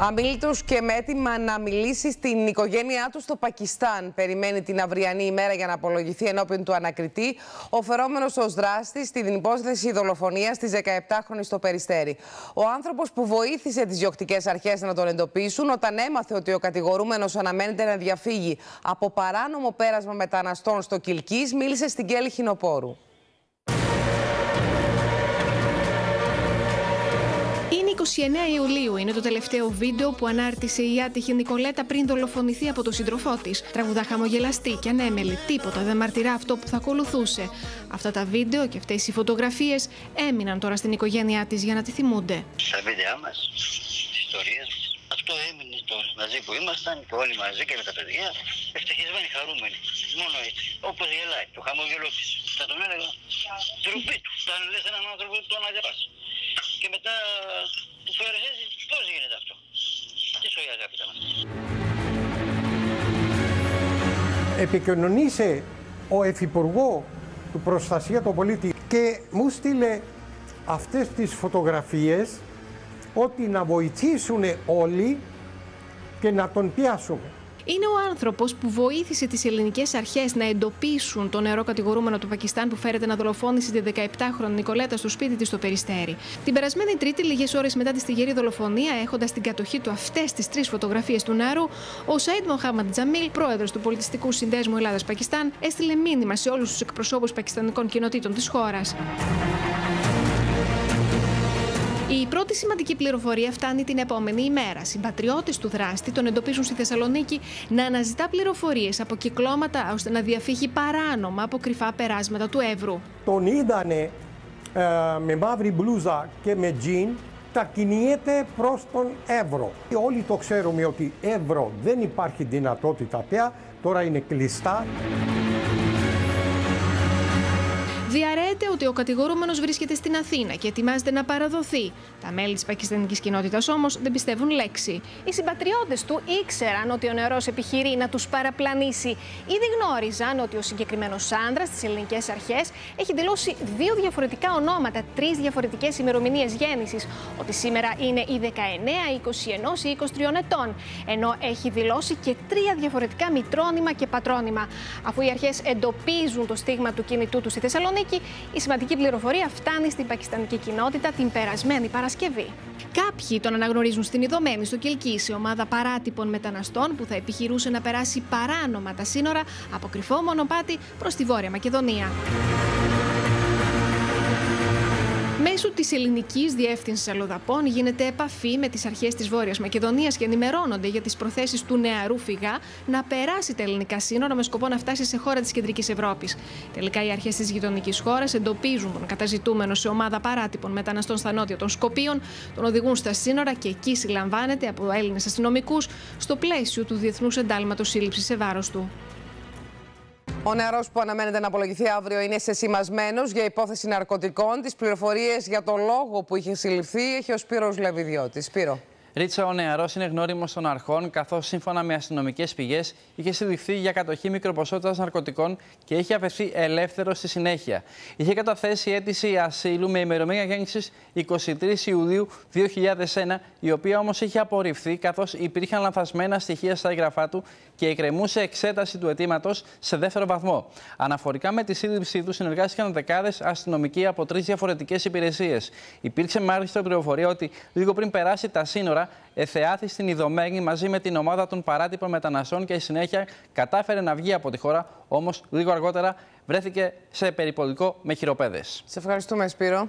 Αμίλητος και με έτοιμα να μιλήσει στην οικογένειά του στο Πακιστάν. Περιμένει την αυριανή ημέρα για να απολογηθεί ενώπιον του ανακριτή, ο φερόμενος ως δράστης στην υπόθεση δολοφονίας της 17χρονης στο Περιστέρι. Ο άνθρωπος που βοήθησε τις διοκτικές αρχές να τον εντοπίσουν όταν έμαθε ότι ο κατηγορούμενος αναμένεται να διαφύγει από παράνομο πέρασμα μεταναστών στο Κιλκής, μίλησε στην Κέλη Χινοπόρου. Είναι 29 Ιουλίου, είναι το τελευταίο βίντεο που ανάρτησε η άτυχη Νικολέτα πριν δολοφονηθεί από τον σύντροφό της. Τραγουδά χαμογελαστή και ανέμελη, τίποτα δεν μαρτυρά αυτό που θα ακολουθούσε. Αυτά τα βίντεο και αυτές οι φωτογραφίες έμειναν τώρα στην οικογένειά της για να τη θυμούνται. Στα βίντεο μας, τις ιστορίες μας, αυτό έμεινε τώρα. Μαζί που ήμασταν και όλοι μαζί και με τα παιδιά, ευτυχισμένοι, χαρούμενοι. Μόνο έτσι. Όπως γελάει, το χαμογελό της. Θα τον έλεγα ντροπή του. Θα λες έναν άνθρωπο που τον αγάπας. Και μετά του φέρεις έτσι, πώς γίνεται αυτό. Τι σοϊ αγάπη ήταν αυτό. Επικοινωνήσε ο Υφυπουργό του Προστασία του Πολίτη και μου στείλε αυτές τις φωτογραφίες ότι να βοηθήσουν όλοι και να τον πιάσουμε. Είναι ο άνθρωπος που βοήθησε τις ελληνικές αρχές να εντοπίσουν τον νεαρό κατηγορούμενο του Πακιστάν που φέρεται να δολοφόνησε τη 17χρονη Νικολέτα στο σπίτι της στο Περιστέρι. Την περασμένη Τρίτη, λίγες ώρες μετά τη στιγερή δολοφονία, έχοντας στην κατοχή του αυτές τις τρεις φωτογραφίες του νεαρού, ο Σαΐντ Μοχάμαντ Τζαμίλ, πρόεδρος του Πολιτιστικού Συνδέσμου Ελλάδας-Πακιστάν, έστειλε μήνυμα σε όλους τους εκπροσώπους πακιστανικών κοινοτήτων της χώρας. Η πρώτη σημαντική πληροφορία φτάνει την επόμενη ημέρα. Συμπατριώτες του δράστη τον εντοπίζουν στη Θεσσαλονίκη να αναζητά πληροφορίες από κυκλώματα ώστε να διαφύγει παράνομα από κρυφά περάσματα του Εύρου. Τον είδανε με μαύρη μπλούζα και με τζιν, τα κινιέται προς τον Εύρο. Και όλοι το ξέρουμε ότι Εύρο δεν υπάρχει δυνατότητα πια, τώρα είναι κλειστά. Διαρρέεται ότι ο κατηγορούμενος βρίσκεται στην Αθήνα και ετοιμάζεται να παραδοθεί. Τα μέλη της πακιστανικής κοινότητας όμως δεν πιστεύουν λέξη. Οι συμπατριώτες του ήξεραν ότι ο νεαρός επιχειρεί να τους παραπλανήσει. Ήδη γνώριζαν ότι ο συγκεκριμένος άντρας στις ελληνικές αρχές έχει δηλώσει δύο διαφορετικά ονόματα, τρεις διαφορετικές ημερομηνίες γέννησης. Ότι σήμερα είναι η 19, 21 ή 23 ετών. Ενώ έχει δηλώσει και τρία διαφορετικά μητρόνυμα και πατρόνυμα. Αφού οι αρχές εντοπίζουν το στίγμα του κινητού του στη Θεσσαλονίκη, η σημαντική πληροφορία φτάνει στην πακιστανική κοινότητα την περασμένη Παρασκευή. Κάποιοι τον αναγνωρίζουν στην Ιδωμένη, στο Κιλκί, σε ομάδα παράτυπων μεταναστών που θα επιχειρούσε να περάσει παράνομα τα σύνορα από κρυφό μονοπάτι προς τη Βόρεια Μακεδονία. Μέσω της ελληνικής διεύθυνσης αλλοδαπών γίνεται επαφή με τις αρχές της Βόρειας Μακεδονίας και ενημερώνονται για τις προθέσεις του νεαρού φυγά να περάσει τα ελληνικά σύνορα με σκοπό να φτάσει σε χώρα της Κεντρικής Ευρώπης. Τελικά οι αρχές της γειτονικής χώρας εντοπίζουν τον καταζητούμενο σε ομάδα παράτυπων μεταναστών στα νότια των Σκοπίων, τον οδηγούν στα σύνορα και εκεί συλλαμβάνεται από Έλληνες αστυνομικούς στο πλαίσιο του διεθνούς εντάλματος σύλληψης σε βάρος του. Ο νεαρός που αναμένεται να απολογηθεί αύριο είναι σεσημασμένος για υπόθεση ναρκωτικών. Τις πληροφορίες για το λόγο που είχε συλληφθεί έχει ο Σπύρος Λεβιδιώτης. Σπύρο. Ρίτσα, ο νεαρός είναι γνώριμος των αρχών, καθώς σύμφωνα με αστυνομικές πηγές είχε συλληφθεί για κατοχή μικροποσότητας ναρκωτικών και είχε αφαιθεί ελεύθερο στη συνέχεια. Είχε καταθέσει αίτηση ασύλου με ημερομηνία γέννησης 23 Ιουλίου 2001, η οποία όμως είχε απορριφθεί καθώς υπήρχαν λανθασμένα στοιχεία στα έγγραφά του και εκκρεμούσε εξέταση του αιτήματος σε δεύτερο βαθμό. Αναφορικά με τη σύλληψή του, συνεργάστηκαν δεκάδες αστυνομικοί από τρεις διαφορετικές υπηρεσίες. Υπήρξε μάλιστα πληροφορία ότι λίγο πριν περάσει τα σύνορα, εθεάθη στην Ιδωμένη μαζί με την ομάδα των παράτυπων μεταναστών και στη συνέχεια κατάφερε να βγει από τη χώρα, όμως λίγο αργότερα βρέθηκε σε περιπολικό με χειροπέδες. Σε ευχαριστούμε, Σπύρο.